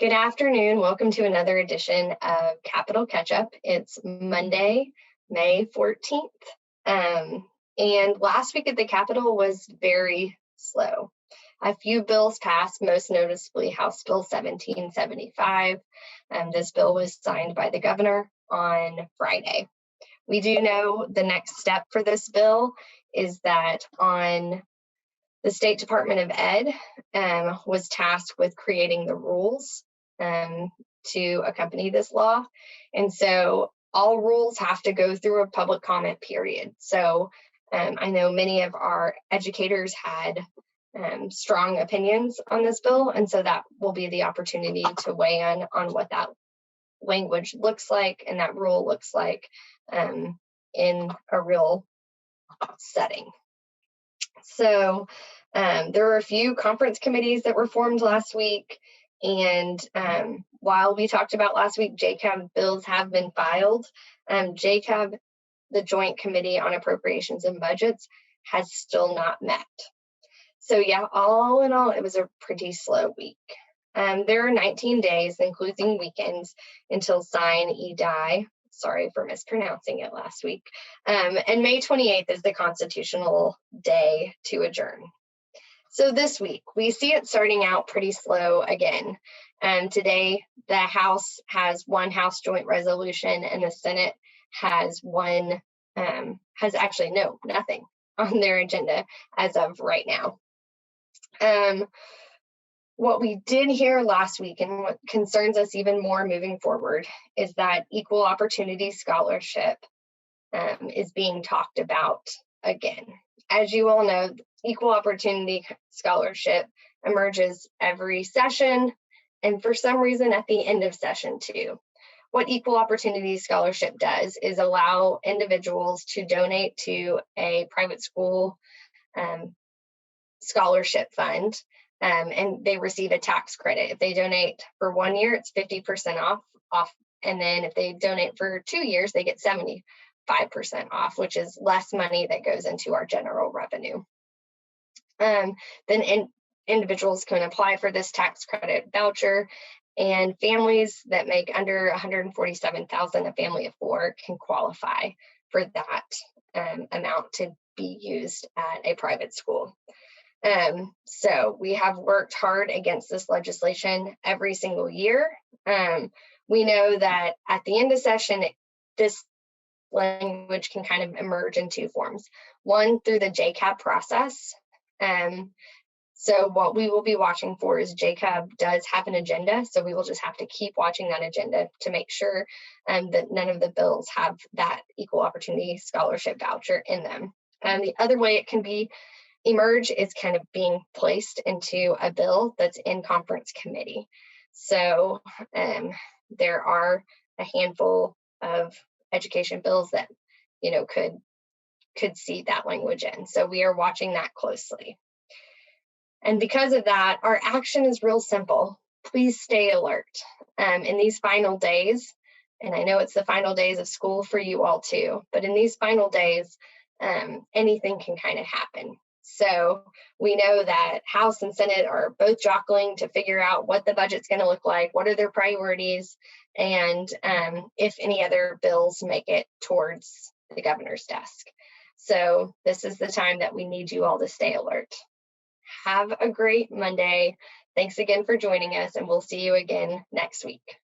Good afternoon. Welcome to another edition of Capital Catch-Up. It's Monday, May 14th. And last week at the Capitol was very slow. A few bills passed, most noticeably House Bill 1775. This bill was signed by the governor on Friday. We do know the next step for this bill is that the State Department of Ed was tasked with creating the rules to accompany this law. And so all rules have to go through a public comment period. So I know many of our educators had strong opinions on this bill. And so that will be the opportunity to weigh in on what that language looks like and that rule looks like in a real setting. So there were a few conference committees that were formed last week. And while we talked about last week, JCAB bills have been filed. JCAB, the Joint Committee on Appropriations and Budgets, has still not met. So yeah, all in all, it was a pretty slow week. There are 19 days, including weekends, until Sine Die. Sorry for mispronouncing it last week. And May 28th is the constitutional day to adjourn. So this week, we see it starting out pretty slow again. Today, the House has one House Joint Resolution and the Senate has nothing on their agenda as of right now. What we did hear last week and what concerns us even more moving forward is that equal opportunity scholarship is being talked about again. As you all know, equal opportunity scholarship emerges every session and for some reason at the end of session too. What equal opportunity scholarship does is allow individuals to donate to a private school scholarship fund. And they receive a tax credit. If they donate for 1 year, it's 50% off. And then if they donate for 2 years, they get 75% off, which is less money that goes into our general revenue. Then individuals can apply for this tax credit voucher, and families that make under $147,000, a family of four, can qualify for that amount to be used at a private school. So we have worked hard against this legislation every single year. We know that at the end of session, this language can kind of emerge in two forms. One, through the JCAB process. So what we will be watching for is JCAB does have an agenda, so we will just have to keep watching that agenda to make sure that none of the bills have that equal opportunity scholarship voucher in them. The other way it can emerge is kind of being placed into a bill that's in conference committee. So there are a handful of education bills that could see that language in. So we are watching that closely. And because of that, our action is real simple. Please stay alert. In these final days, and I know it's the final days of school for you all too, but in these final days, anything can kind of happen. So we know that House and Senate are both jockeying to figure out what the budget's going to look like, what are their priorities, and if any other bills make it towards the governor's desk. So this is the time that we need you all to stay alert. Have a great Monday. Thanks again for joining us, and we'll see you again next week.